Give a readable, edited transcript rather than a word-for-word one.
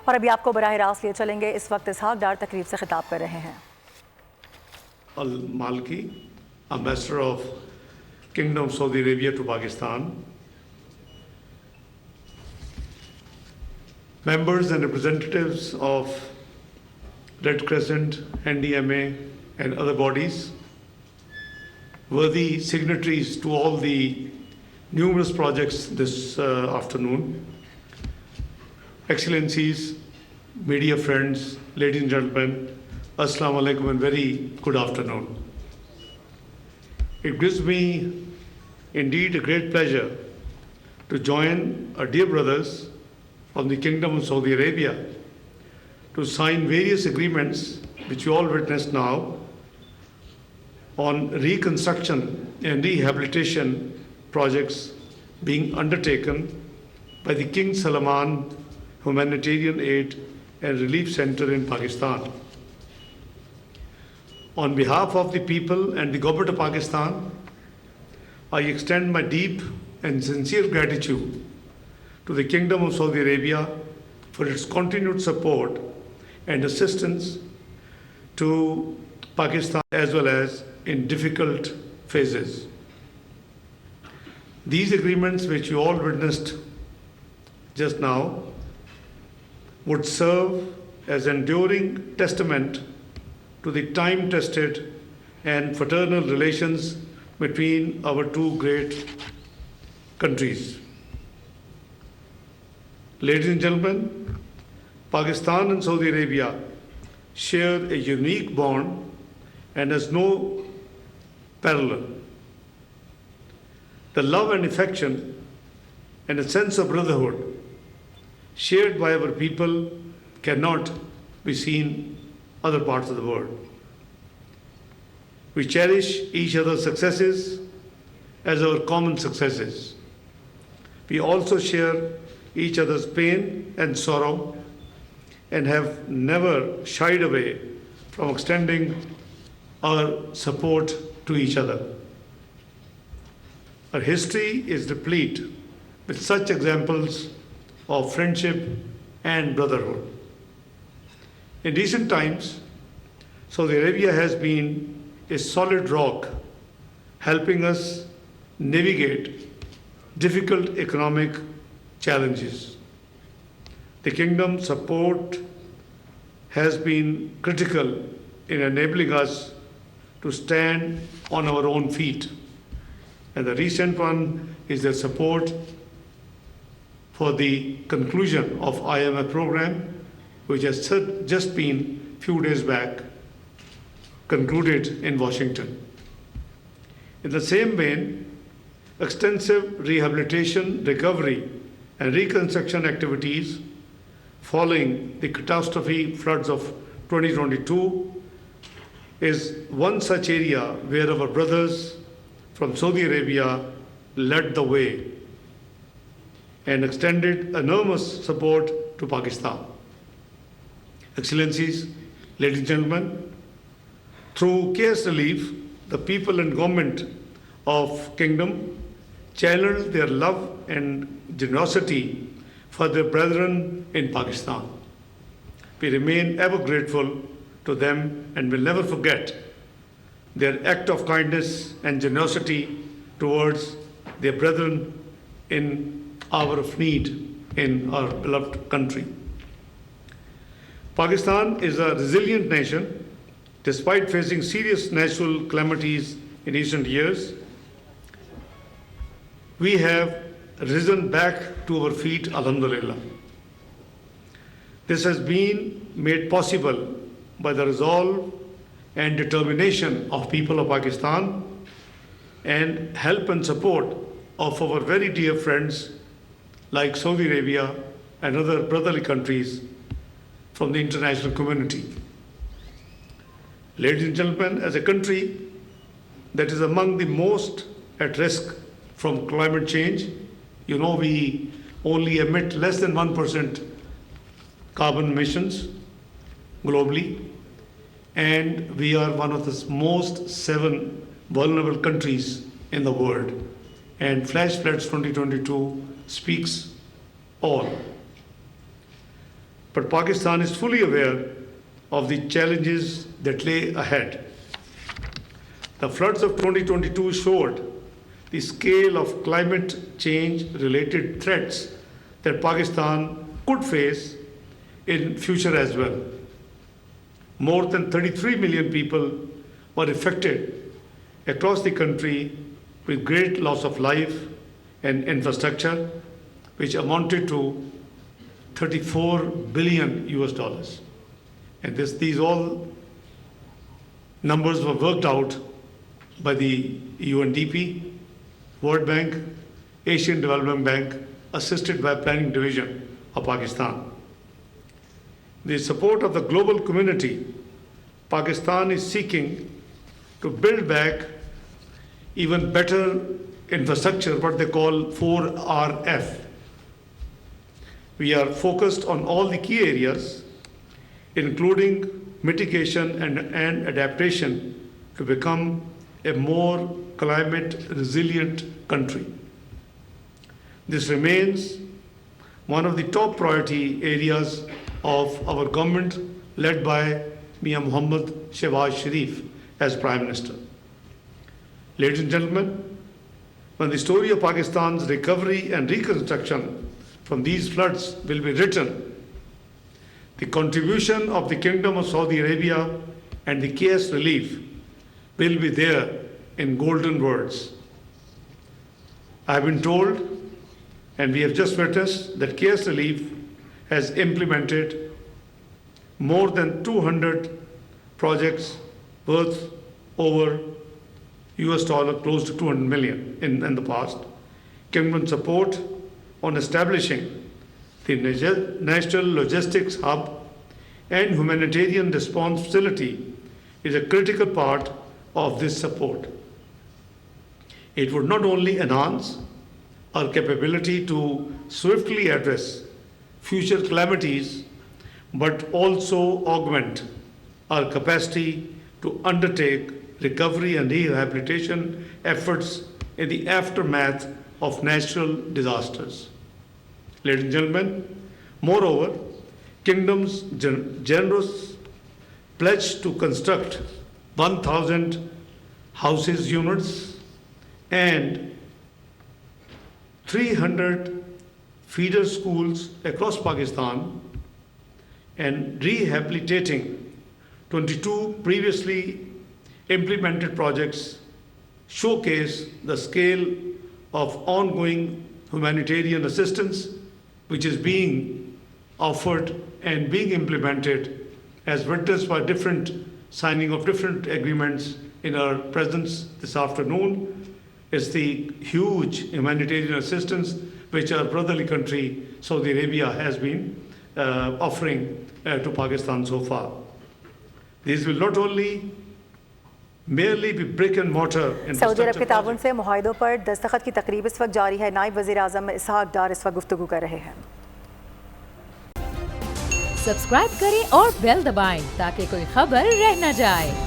और अभी आपको बराह रास्त लिए चलेंगे। इस वक्त इसहाक डार तकरीब से खिताब कर रहे हैं। Al-Malki, Ambassador of Kingdom of Saudi Arabia to Pakistan, members and representatives of Red Crescent, NDMA and other bodies, worthy signatories to all the numerous projects this afternoon, Excellencies, media friends, ladies and gentlemen, Assalamu alaikum and very good afternoon. It gives me indeed a great pleasure to join our dear brothers from the Kingdom of Saudi Arabia to sign various agreements which you all witness now on reconstruction and rehabilitation projects being undertaken by the King Salman Humanitarian Aid and Relief Center in Pakistan. On behalf of the people and the government of Pakistan, I extend my deep and sincere gratitude to the Kingdom of Saudi Arabia for its continued support and assistance to Pakistan as well as in difficult phases. These agreements which you all witnessed just now would serve as enduring testament to the time-tested and fraternal relations between our two great countries. Ladies and gentlemen, Pakistan and Saudi Arabia share a unique bond and has no parallel. The love and affection and a sense of brotherhood shared by our people cannot be seen other parts of the world. We cherish each other's successes as our common successes. We also share each other's pain and sorrow and have never shied away from extending our support to each other. Our history is replete with such examples of friendship and brotherhood. In recent times, Saudi Arabia has been a solid rock, helping us navigate difficult economic challenges. The Kingdom's support has been critical in enabling us to stand on our own feet. And the recent one is their support for the conclusion of IMF program, which has just been few days back concluded in Washington. In the same vein, extensive rehabilitation, recovery, and reconstruction activities following the catastrophe floods of 2022 is one such area where our brothers from Saudi Arabia led the way and extended enormous support to Pakistan. Excellencies, ladies and gentlemen, through case relief, the people and government of Kingdom channeled their love and generosity for their brethren in Pakistan. We remain ever grateful to them and will never forget their act of kindness and generosity towards their brethren in hour of need in our beloved country. Pakistan is a resilient nation despite facing serious natural calamities in recent years. We have risen back to our feet, alhamdulillah. This has been made possible by the resolve and determination of people of Pakistan and help and support of our very dear friends like Saudi Arabia and other brotherly countries from the international community. Ladies and gentlemen, as a country that is among the most at risk from climate change, you know we only emit less than 1% carbon emissions globally, and we are one of the most 7 vulnerable countries in the world. And Flash Floods 2022 speaks all. but Pakistan is fully aware of the challenges that lay ahead. The floods of 2022 showed the scale of climate change-related threats that Pakistan could face in future as well. More than 33 million people were affected across the country with great loss of life and infrastructure, which amounted to $34 billion US. And these all numbers were worked out by the UNDP, World Bank, Asian Development Bank, assisted by Planning Division of Pakistan. The support of the global community, Pakistan is seeking to build back even better infrastructure, what they call 4RF. We are focused on all the key areas, including mitigation and adaptation to become a more climate resilient country. This remains one of the top priority areas of our government led by Mia Muhammad Shehbaz Sharif as Prime Minister. Ladies and gentlemen, when the story of Pakistan's recovery and reconstruction from these floods will be written, the contribution of the Kingdom of Saudi Arabia and the chaos relief will be there in golden words. I have been told, and we have just witnessed, that chaos relief has implemented more than 200 projects worth over US dollar close to 200 million in the past. Kingdom support on establishing the National Logistics Hub and Humanitarian Response Facility is a critical part of this support. It would not only enhance our capability to swiftly address future calamities, but also augment our capacity to undertake recovery and rehabilitation efforts in the aftermath of natural disasters. Ladies and gentlemen, moreover, Kingdom's generous pledge to construct 1,000 houses units and 300 feeder schools across Pakistan and rehabilitating 22 previously implemented projects showcase the scale of ongoing humanitarian assistance which is being offered and being implemented, as witnessed by different signing of different agreements in our presence this afternoon. Is the huge humanitarian assistance which our brotherly country, Saudi Arabia, has been offering to Pakistan so far. These will not only merely be brick and mortar Saudi Arab के town से मुआहिदों पर दस्तखत की तकरीब इस वक्त जारी है। नायब वज़ीर आज़म इसहाक डार इस वक्त गुफ्तगू कर रहे हैं। सब्सक्राइब करें और बेल दबाएं ताकि कोई खबर रह न जाए।